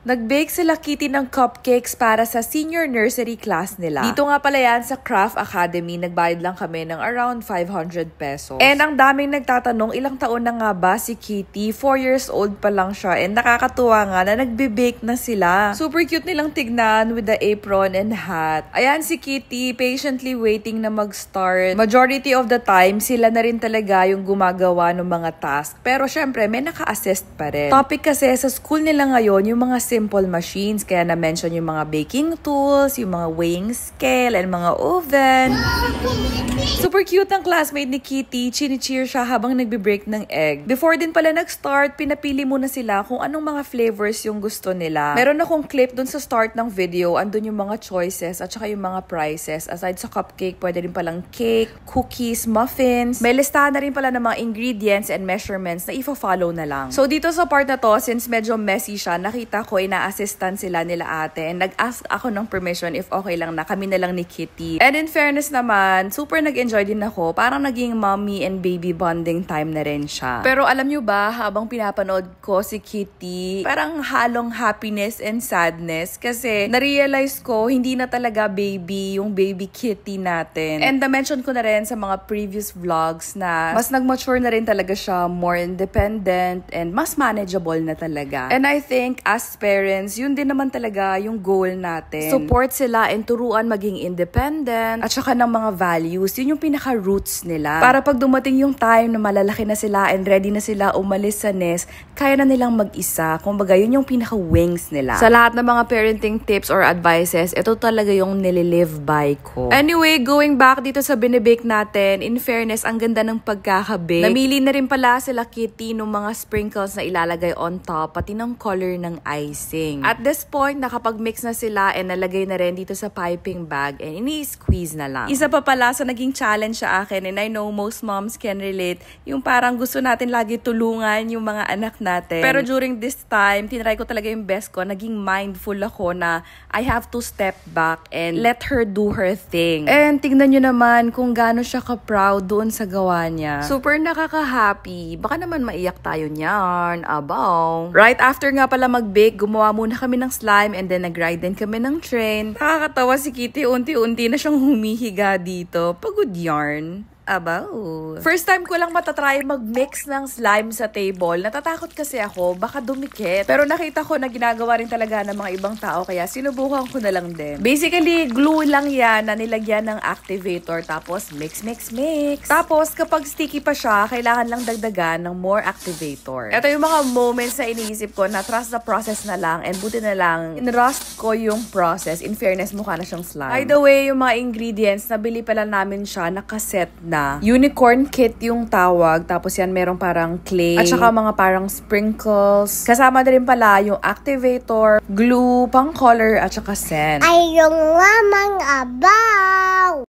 Nag-bake sila Kitty ng cupcakes para sa senior nursery class nila. Dito nga pala yan sa Craft Academy, nagbayad lang kami ng around 500 pesos. And ang daming nagtatanong, ilang taon na nga ba si Kitty? 4 years old pa lang siya. And nakakatuwa nga na nagbe-bake na sila. Super cute nilang tignan with the apron and hat. Ayan si Kitty, patiently waiting na mag-start. Majority of the time, sila na rin talaga yung gumagawa ng mga task. Pero syempre, may naka-assist pa rin. Topic kasi sa school nila ngayon, yung mga simple machines. Kaya na-mention yung mga baking tools, yung mga weighing scale, and mga oven. Super cute ang classmate ni Kitty. Chini-cheer siya habang nagbe-break ng egg. Before din pala nag-start, pinapili muna sila kung anong mga flavors yung gusto nila. Meron akong clip dun sa start ng video. Andun yung mga choices at saka yung mga prices. Aside sa cupcake, pwede rin palang cake, cookies, muffins. May listahan na rin pala ng mga ingredients and measurements na ifo-follow na lang. So dito sa part na to, since medyo messy siya, nakita ko ina-assistant sila nila ate. And nag-ask ako ng permission if okay lang na kami na lang ni Kitty. And in fairness naman, super nag-enjoy din ako. Parang naging mommy and baby bonding time na rin siya. Pero alam nyo ba, habang pinapanood ko si Kitty, parang halong happiness and sadness. Kasi na-realize ko, hindi na talaga baby yung baby Kitty natin. And na-mention ko na rin sa mga previous vlogs na mas nag-mature na rin talaga siya, more independent, and mas manageable na talaga. And I think, as parents, yun din naman talaga yung goal natin. Support sila and turuan maging independent at saka ng mga values. Yun yung pinaka-roots nila. Para pag dumating yung time na malalaki na sila and ready na sila umalis sa nest, kaya na nilang mag-isa. Kumbaga, yun yung pinaka-wings nila. Sa lahat ng mga parenting tips or advices, ito talaga yung nililive by ko. Anyway, going back dito sa binibake natin, in fairness, ang ganda ng pagkakabake. Namili na rin pala sila Kitty ng mga sprinkles na ilalagay on top, pati ng color ng icing. At this point, nakapag-mix na sila and nalagay na rin dito sa piping bag and ini-squeeze na lang. Isa pa pala sa naging challenge sa akin, and I know most moms can relate, yung parang gusto natin lagi tulungan yung mga anak natin. Pero during this time, tinry ko talaga yung best ko. Naging mindful ako na I have to step back and let her do her thing. And tignan nyo naman kung gaano siya ka-proud doon sa gawa niya. Super nakaka-happy. Baka naman maiyak tayo niyan. Abaw. Right after nga pala mag-bake, gumawa muna kami ng slime and then nag-ride din kami ng train. Nakakatawa si Kitty, unti-unti na siyang humihiga dito. Pagod yarn. Abaw. First time ko lang matatry mag-mix ng slime sa table. Natatakot kasi ako, baka dumikit. Pero nakita ko na ginagawa rin talaga ng mga ibang tao, kaya sinubukan ko na lang din. Basically, glue lang yan na nilagyan ng activator, tapos mix. Tapos, kapag sticky pa siya, kailangan lang dagdagan ng more activator. Ito yung mga moments na iniisip ko na trust the process na lang, and buti na lang, in-rust ko yung process. In fairness, mukha na siyang slime. By the way, yung mga ingredients, nabili pala namin siya, nakaset na. Unicorn kit yung tawag. Tapos yan, merong parang clay. At saka mga parang sprinkles. Kasama na rin pala yung activator, glue, pang color, at saka scent. Ay, yung lamang abaw!